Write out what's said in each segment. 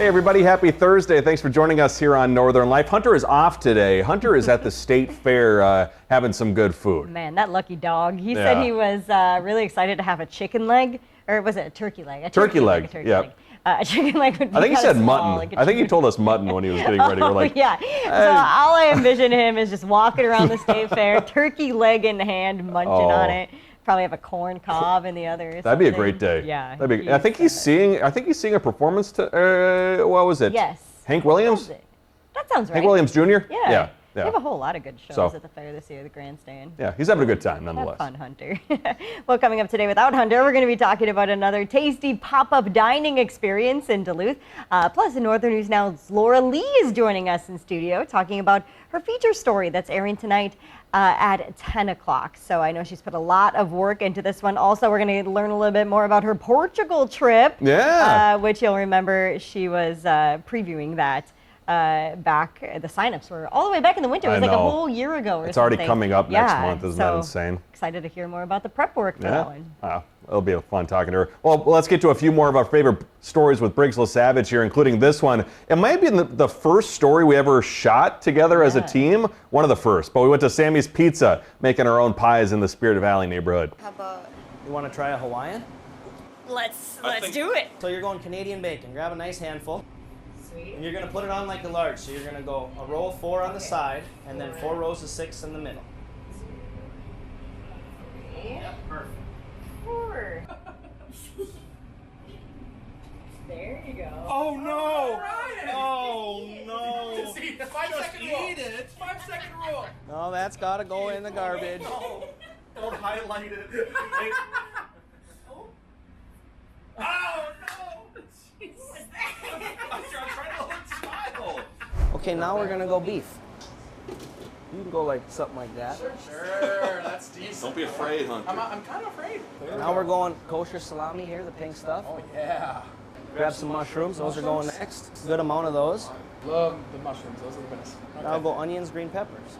Hey everybody, happy Thursday. Thanks for joining us here on Northern Life. Hunter is off today. Hunter is at the state fair having some good food. Man, that lucky dog. He said he was really excited to have a chicken leg, or was it a turkey leg? A turkey leg, leg. A chicken leg would be I think he said small, mutton. I think he told us mutton when he was getting ready. We're like, yeah. So all I envision him is just walking around the state fair, turkey leg in hand, munching on it. Probably have a corn cob in the other. That'd be a great day. Yeah. I think he's seeing a performance to what was it? Yes. Hank Williams? That sounds right. Hank Williams Jr.? Yeah. They have a whole lot of good shows at the fair this year, the grandstand. Yeah, he's having a good time nonetheless. Have fun, Hunter. Well, coming up today without Hunter, we're going to be talking about another tasty pop-up dining experience in Duluth. Plus, in Northern News Now's Laura Lee is joining us in studio talking about her feature story that's airing tonight at 10 o'clock. So I know she's put a lot of work into this one. Also, we're going to learn a little bit more about her Portugal trip. Yeah. Which you'll remember she was previewing that. Back, the signups were all the way back in the winter. It was like a whole year ago or something. It's already coming up next month. Isn't that insane? Excited to hear more about the prep work for that one. It'll be fun talking to her. Well, let's get to a few more of our favorite stories with Briggs LaSavage here, including this one. It might be the first story we ever shot together as a team. One of the first. But we went to Sammy's Pizza, making our own pies in the Spirit Valley neighborhood. How about... You want to try a Hawaiian? Let's do it. So you're going Canadian bacon. Grab a nice handful. Sweet. And you're going to put it on like a large. So you're going to go a row of 4 on the side, and then 4 rows of 6 in the middle. Yeah, perfect. 4. There you go. Oh no! Ryan. Oh no! See, 5-second rule. Eat it. 5-second rule. No, that's got to go in the garbage. No, don't highlight it. Oh no! I'm trying to look smile. Okay, now we're going to go beef. You can go like something like that. Sure, that's decent. Don't be afraid, Hunter. I'm kind of afraid. Now we're going kosher salami here, the pink stuff. Oh yeah. Grab some mushrooms. Those are going next. Good amount of those. Love the mushrooms. Those are the best. Okay. Now go onions, green peppers.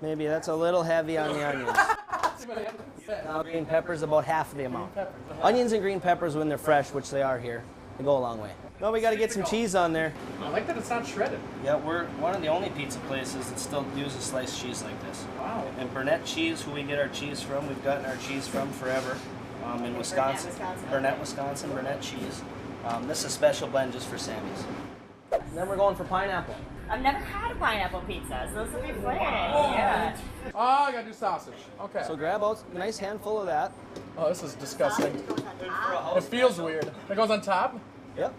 Maybe that's a little heavy on the onions. Now green peppers, about half the amount. Onions and green peppers, when they're fresh, which they are here, they go a long way. No, we got to get some cheese on there. I like that it's not shredded. Yeah, we're one of the only pizza places that still uses sliced cheese like this. Wow. And Burnett Cheese, who we get our cheese from, we've gotten our cheese from forever in Wisconsin. Burnett, Wisconsin, Burnett Cheese. This is a special blend just for Sammy's. And then we're going for pineapple. I've never had a pineapple pizza, so this will be fun. Oh. Yeah. Oh, I gotta do sausage. Okay. So grab out a nice handful of that. Oh, this is disgusting. It feels weird. It goes on top? Yep.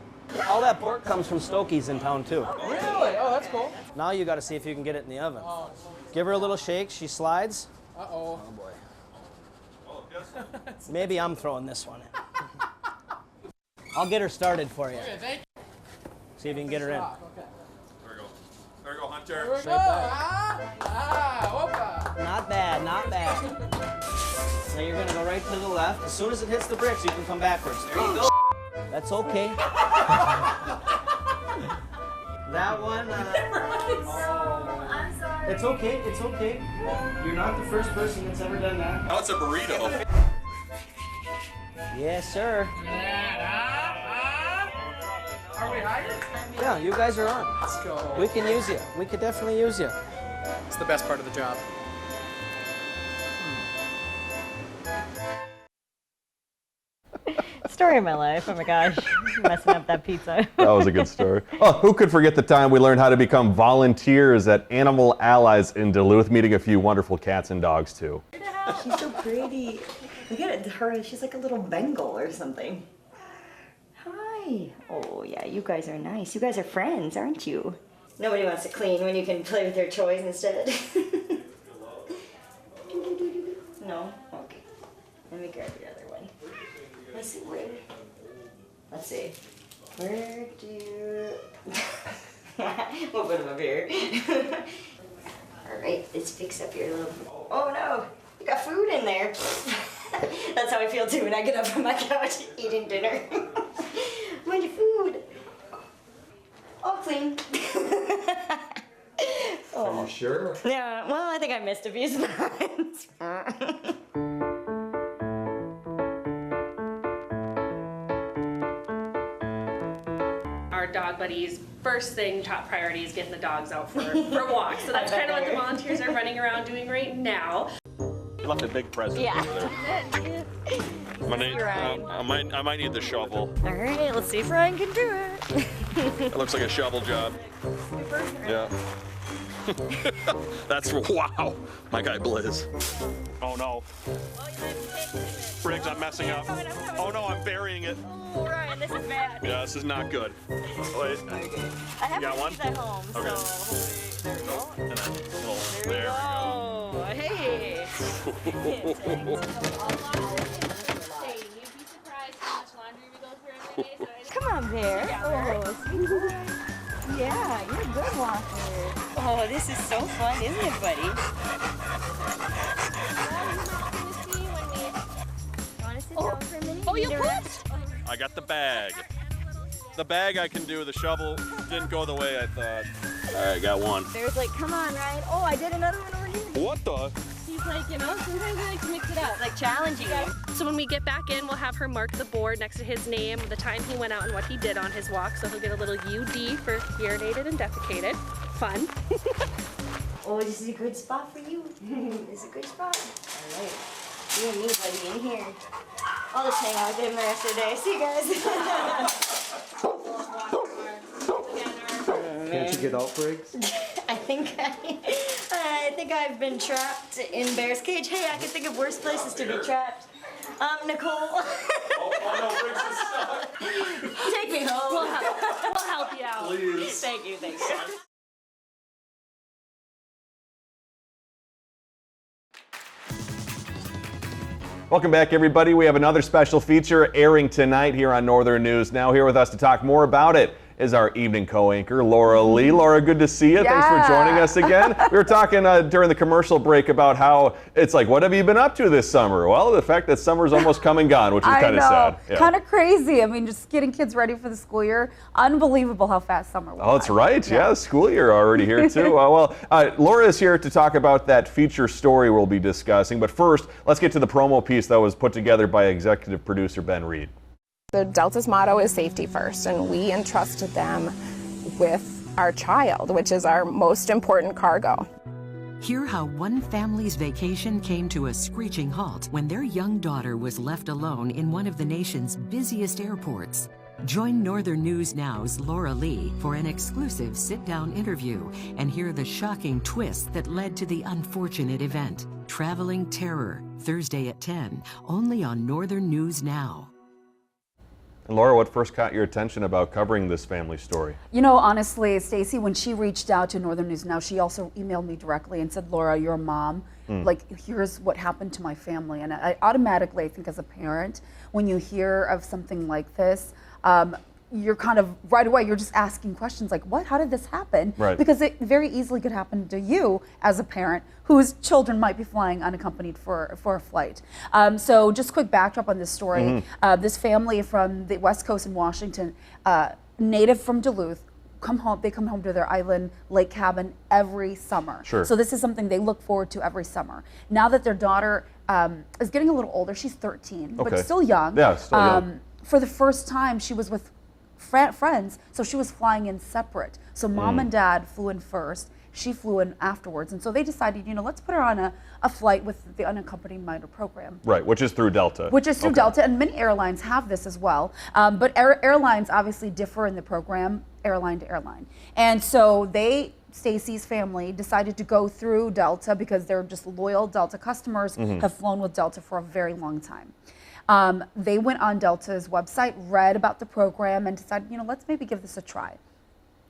All that pork comes from Stokey's in town too. Really? Oh, that's cool. Now you got to see if you can get it in the oven. Oh. Give her a little shake. She slides. Uh-oh. Oh boy. Maybe I'm throwing this one in. I'll get her started for you. Okay, thank you. See if you can get her in. Okay. There we go, Hunter. There we go. Opa. Not bad, not bad. Now you're gonna go right to the left. As soon as it hits the bricks, you can come backwards. There you go. That's okay. That one. I'm sorry. It's okay. It's okay. You're not the first person that's ever done that. Now it's a burrito. Yes, sir. Are we hired? Yeah, you guys are on. Let's go. We can use you. We could definitely use you. It's the best part of the job. Story of my life. Oh my gosh. Messing up that pizza. That was a good story. Oh, who could forget the time we learned how to become volunteers at Animal Allies in Duluth, meeting a few wonderful cats and dogs too. She's so pretty. Look at her. She's like a little Bengal or something. Hi. Oh, yeah, you guys are nice. You guys are friends, aren't you? Nobody wants to clean when you can play with their toys instead. No? Okay. Let me grab the other one. Let's see, let's see. Where do... We'll put them up here. Alright, let's fix up your little... Oh no! You got food in there. That's how I feel too when I get up from my couch eating dinner. Where's your food? All clean. Are you sure? Yeah, well, I think I missed a few spots. Our dog everybody's first thing, top priority is getting the dogs out for a walk. So that's kind of what the volunteers are running around doing right now. You left a big present over there. I might need the shovel. All right, let's see if Ryan can do it. It looks like a shovel job. Yeah. That's, wow. My guy Blizz. Oh no. Briggs, I'm messing up. Oh no, I'm burying it. Oh, Ryan, this is bad. Yeah, this is not good. Wait. I have got one one? at home, Okay. so there we go. And then little, There we go. Hey. Come on, Bear. Oh, sweet boy. Yeah, you're a good walker. Oh, this is so fun, isn't it, buddy? Want to sit down for a minute? Oh, you put? I got the bag. The bag I can do. The shovel didn't go the way I thought. All right, got one. Bear's like, come on, Ryan. Oh, I did another one over here. What the? He's like, you know, sometimes I like to mix it up. Like challenging you. So when we get back in, we'll have her mark the board next to his name, the time he went out and what he did on his walk. So he'll get a little UD for urinated and defecated. Fun. Oh, this is a good spot for you. This is a good spot. All right. You and me, buddy, in here. I'll just hang out with him the rest of the day. See you guys. Can't you get out, Briggs? I think I've been trapped in Bear's cage. Hey, I can think of worse places to be trapped. Nicole. Take me home. We'll help you out. Please. Thank you. Welcome back, everybody. We have another special feature airing tonight here on Northern News. Now here with us to talk more about it is our evening co-anchor, Laura Lee. Laura, good to see you. Thanks for joining us again. We were talking during the commercial break about how it's like, what have you been up to this summer? Well, the fact that summer's almost come and gone, which is kind of sad. Yeah. Kind of crazy. I mean, just getting kids ready for the school year. Unbelievable how fast summer went. Oh, that's right. Yeah, the school year already here too. Laura is here to talk about that feature story we'll be discussing. But first, let's get to the promo piece that was put together by executive producer Ben Reed. The Delta's motto is safety first, and we entrusted them with our child, which is our most important cargo. Hear how one family's vacation came to a screeching halt when their young daughter was left alone in one of the nation's busiest airports. Join Northern News Now's Laura Lee for an exclusive sit-down interview and hear the shocking twist that led to the unfortunate event. Traveling Terror, Thursday at 10, only on Northern News Now. And Laura, what first caught your attention about covering this family story? You know, honestly, Stacy, when she reached out to Northern News Now, she also emailed me directly and said, Laura, you're a mom. Like, here's what happened to my family. And I automatically, I think as a parent, when you hear of something like this, you're kind of right away, you're just asking questions like, what? How did this happen? Right. Because it very easily could happen to you as a parent whose children might be flying unaccompanied for a flight. So just quick backdrop on this story. This family from the West Coast in Washington, native from Duluth, they come home to their island lake cabin every summer. Sure. So this is something they look forward to every summer. Now that their daughter is getting a little older, she's 13, but still young. Yeah, still young. For the first time, she was with friends, so she was flying in separate. So mom and dad flew in first, she flew in afterwards. And so they decided, let's put her on a flight with the unaccompanied minor program. Right, which is through Delta. Which is through Delta, and many airlines have this as well. But airlines obviously differ in the program, airline to airline. And so Stacy's family decided to go through Delta because they're just loyal Delta customers, have flown with Delta for a very long time. They went on Delta's website, read about the program, and decided, let's maybe give this a try.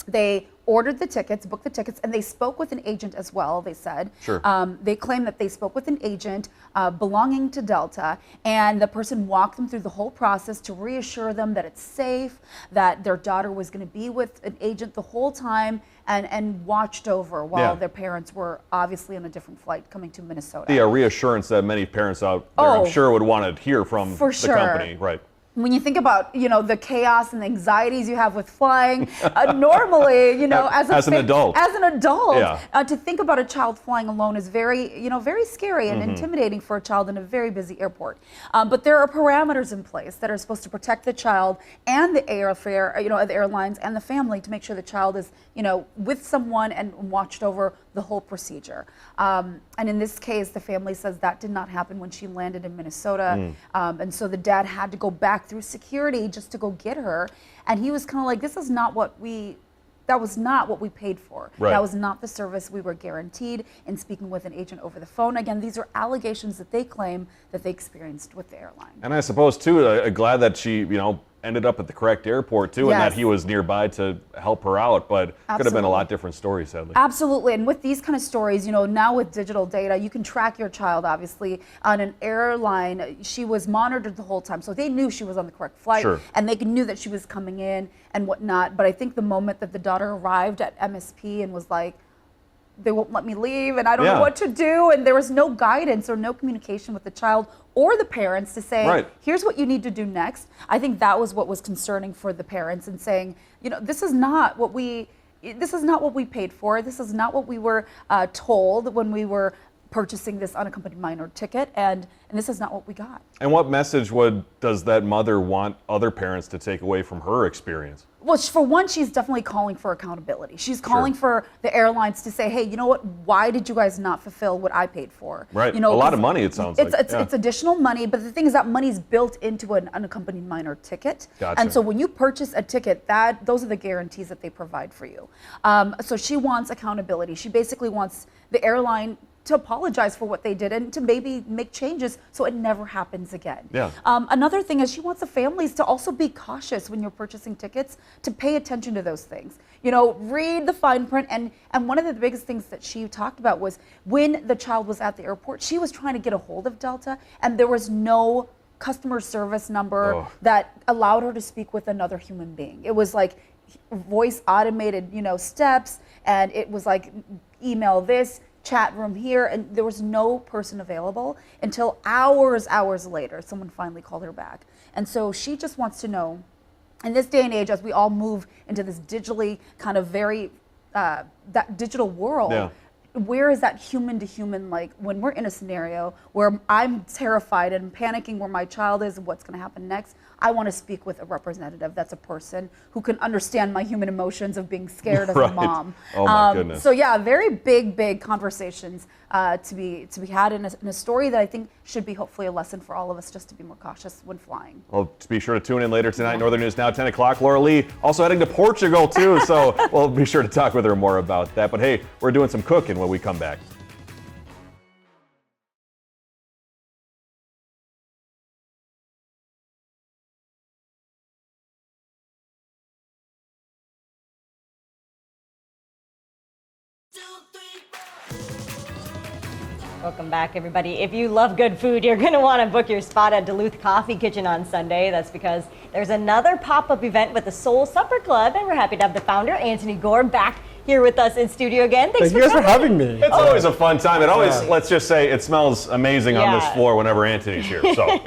They ordered the tickets, booked the tickets, and they spoke with an agent as well, they said. Sure. They claimed that they spoke with an agent belonging to Delta, and the person walked them through the whole process to reassure them that it's safe, that their daughter was going to be with an agent the whole time, and watched over while their parents were obviously on a different flight coming to Minnesota. The reassurance that many parents out there, I'm sure, would want to hear from the company. Right. when you think about, you know, the chaos and the anxieties you have with flying, normally, you know, as an adult, yeah. To think about a child flying alone is very, you know, very scary and intimidating for a child in a very busy airport. But there are parameters in place that are supposed to protect the child and the airfare, you know, the airlines and the family to make sure the child is, you know, with someone and watched over the whole procedure. And in this case, the family says that did not happen when she landed in Minnesota. And so the dad had to go back through security just to go get her. And he was kind of like, this is not what that was not what we paid for. Right. That was not the service we were guaranteed in speaking with an agent over the phone. Again, these are allegations that they claim that they experienced with the airline. And I suppose, too, glad that she, you know, ended up at the correct airport, too, and that he was nearby to help her out. But could have been a lot different story, sadly. Absolutely. And with these kind of stories, you know, now with digital data, you can track your child, obviously. On an airline, she was monitored the whole time. So they knew she was on the correct flight. Sure. And they knew that she was coming in and whatnot. But I think the moment that the daughter arrived at MSP and was like, they won't let me leave and I don't know what to do, and there was no guidance or no communication with the child or the parents to say, here's what you need to do next. I think that was what was concerning for the parents, and saying, you know, this is not what we paid for. This is not what we were told when we were purchasing this unaccompanied minor ticket, and this is not what we got. And what message does that mother want other parents to take away from her experience? Well, for one, she's definitely calling for accountability. She's calling for the airlines to say, hey, you know what? Why did you guys not fulfill what I paid for? Right. You know, a lot of money, it sounds like. It's additional money, but the thing is that money's built into an unaccompanied minor ticket. Gotcha. And so when you purchase a ticket, those are the guarantees that they provide for you. So she wants accountability. She basically wants the airline to apologize for what they did and to maybe make changes so it never happens again. Yeah. Another thing is she wants the families to also be cautious when you're purchasing tickets, to pay attention to those things. You know, read the fine print. And one of the biggest things that she talked about was when the child was at the airport, she was trying to get a hold of Delta and there was no customer service number that allowed her to speak with another human being. It was like voice automated, you know, steps, and it was like email this, chat room here, and there was no person available until hours later, someone finally called her back. And so she just wants to know, in this day and age, as we all move into this digitally kind of very, that digital world, where is that human to human, like when we're in a scenario where I'm terrified and panicking where my child is and what's going to happen next, I want to speak with a representative that's a person who can understand my human emotions of being scared as a mom. Oh my goodness. So yeah, very big conversations to be had in a story that I think should be hopefully a lesson for all of us, just to be more cautious when flying. Well, be sure to tune in later tonight. Northern News Now, 10 o'clock. Laura Lee also heading to Portugal too, so we'll be sure to talk with her more about that. But hey, we're doing some cooking when we come back. Welcome back, everybody. If you love good food, you're going to want to book your spot at Duluth Coffee Kitchen on Sunday. That's because there's another pop-up event with the Soul Supper Club, and we're happy to have the founder, Anthony Gore, back here with us in studio again. Thank you guys for having me. It's always a fun time. It always, let's just say, it smells amazing on this floor whenever Anthony's here. So,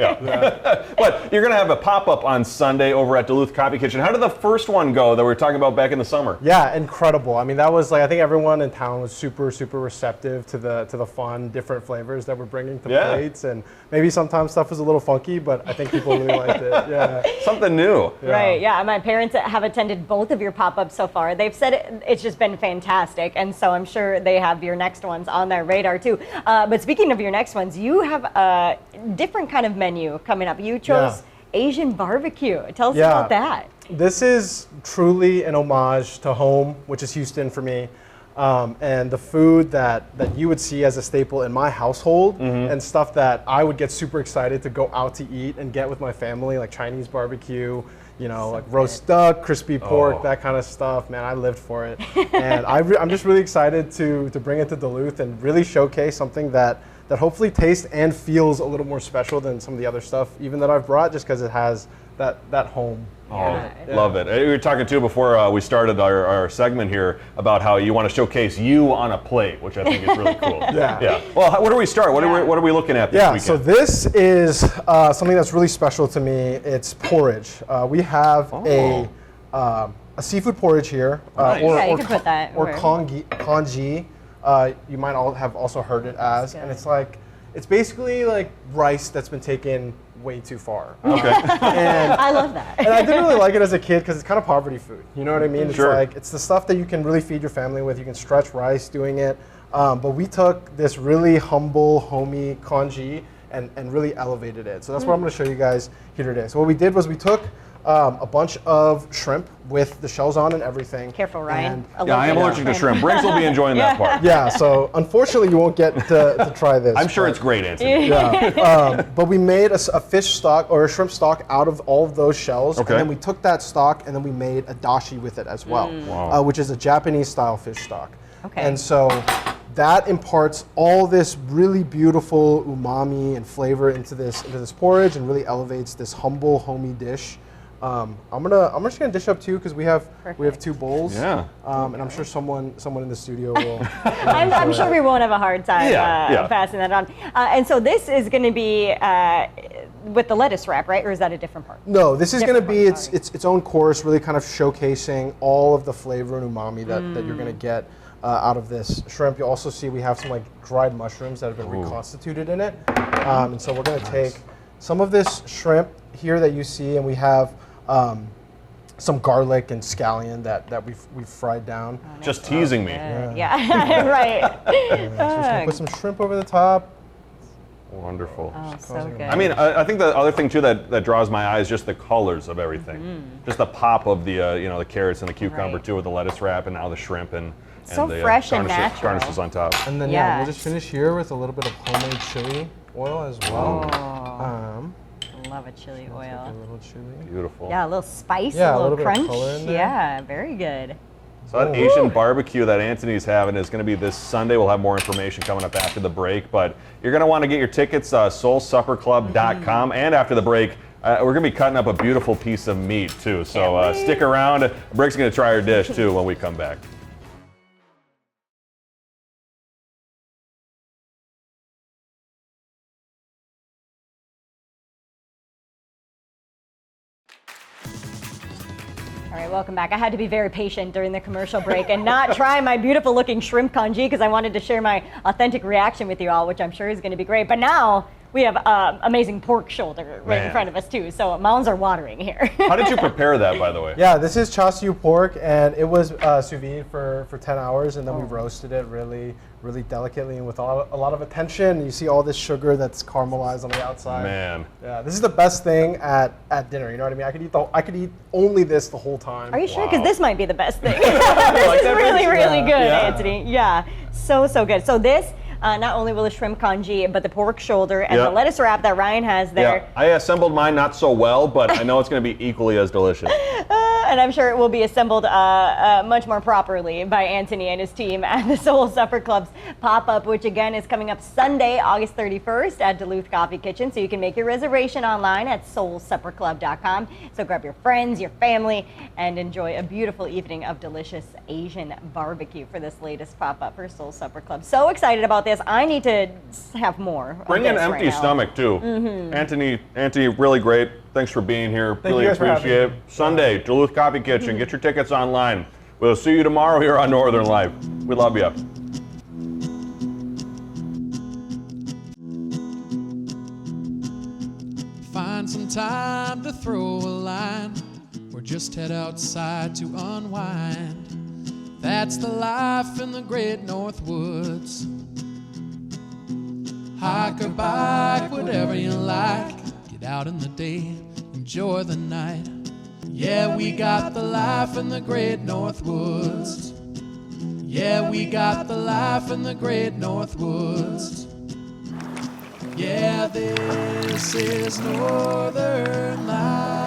But you're going to have a pop-up on Sunday over at Duluth Coffee Kitchen. How did the first one go that we were talking about back in the summer? Yeah, incredible. I mean, that was like, I think everyone in town was super receptive to the fun, different flavors that we're bringing to plates. And maybe sometimes stuff was a little funky, but I think people really liked it. Yeah. Something new. Right, yeah. My parents have attended both of your pop-ups so far. They've said it's just been fantastic, and so I'm sure they have your next ones on their radar too. But speaking of your next ones, you have a different kind of menu coming up. You chose Asian barbecue. Tell us about that. This is truly an homage to home, which is Houston for me. And the food that you would see as a staple in my household, and stuff that I would get super excited to go out to eat and get with my family, like Chinese barbecue, you know, like roast duck, crispy pork, that kind of stuff. Man, I lived for it. And I'm just really excited to bring it to Duluth and really showcase something that hopefully tastes and feels a little more special than some of the other stuff even that I've brought, just because it has that home Oh, love it. We were talking too before we started our segment here about how you want to showcase you on a plate, which I think is really cool. Yeah. Well, where do we start? What are we looking at this weekend? So this is something that's really special to me. It's porridge. We have a seafood porridge here, Nice. You can put that or where- congee. You might all have also heard it as, and it's basically like rice that's been taken way too far. Okay. And I love that. and I didn't really like it as a kid because it's kind of poverty food. You know what I mean? Sure. It's the stuff that you can really feed your family with. You can stretch rice doing it. But we took this really humble, homey congee and really elevated it. So that's what I'm going to show you guys here today. So what we did was we took a bunch of shrimp with the shells on and everything. Careful, Ryan. And I am allergic to shrimp. Briggs will be enjoying that part. yeah, so unfortunately you won't get to try this. I'm sure it's great, Anthony. But we made a fish stock or a shrimp stock out of all of those shells. Okay. And then we took that stock and then we made a dashi with it as well, Wow. which is a Japanese style fish stock. Okay. And so that imparts all this really beautiful umami and flavor into this porridge and really elevates this humble, homey dish. I'm just gonna dish up two because we have two bowls. Yeah. And I'm sure someone in the studio will. I'm sure we won't have a hard time passing that on. And so this is going to be with the lettuce wrap, right? Or is that a different part? No, this is going to be Different part, its own course, really kind of showcasing all of the flavor and umami that you're going to get out of this shrimp. You'll also see we have some like dried mushrooms that have been reconstituted in it. And so we're going to take some of this shrimp here that you see, and we have some garlic and scallion that we've fried down. Just teasing me. Yeah, right. So we're just going to put some shrimp over the top. Wonderful. Oh, so good. I mean, I think the other thing too that draws my eye is just the colors of everything. Just the pop of the the carrots and the cucumber too with the lettuce wrap and now the shrimp and So the fresh and natural. garnishes on top. And then Yeah. we'll just finish here with a little bit of homemade chili oil as well. Love a chili A oil. little chili. Beautiful. Yeah, a little spice, Yeah, a little bit of crunch. color in there. Yeah, very good. So that Asian barbecue that Anthony's having is going to be this Sunday. We'll have more information coming up after the break, but you're going to want to get your tickets, soulsupperclub.com, and after the break, we're going to be cutting up a beautiful piece of meat too. So stick around. Briggs is going to try our dish too when we come back. All right, welcome back. I had to be very patient during the commercial break and not try my beautiful looking shrimp congee because I wanted to share my authentic reaction with you all, which I'm sure is going to be great. But now we have amazing pork shoulder right in front of us too, so mouths are watering here. How did you prepare that, by the way? Yeah, this is char siu pork, and it was sous vide for 10 hours, and then we roasted it really delicately and with a lot of attention. You see all this sugar that's caramelized on the outside. Man. Yeah, this is the best thing at dinner. You know what I mean? I could eat only this the whole time. Are you sure? Because this might be the best thing. This is really good, Anthony. Yeah, so good. So this. Not only will the shrimp congee, but the pork shoulder and the lettuce wrap that Ryan has there. Yeah, I assembled mine not so well, but I know it's going to be equally as delicious. And I'm sure it will be assembled much more properly by Anthony and his team at the Soul Supper Club's pop-up, which again is coming up Sunday, August 31st at Duluth Coffee Kitchen. So you can make your reservation online at soulsupperclub.com. So grab your friends, your family, and enjoy a beautiful evening of delicious Asian barbecue for this latest pop-up for Soul Supper Club. So excited about this. I need to have more. Bring an empty stomach too. Anthony, really great. Thanks for being here. Really you guys for appreciate it. having me. Sunday, Duluth Coffee Kitchen. Get your tickets online. We'll see you tomorrow here on Northern Life. We love you. Find some time to throw a line, or just head outside to unwind. That's the life in the great North Woods. Hike or bike, whatever you like. Get out in the day, enjoy the night. Yeah, we got the life in the great North Woods. Yeah, we got the life in the great North Woods. Yeah, this is Northern Life.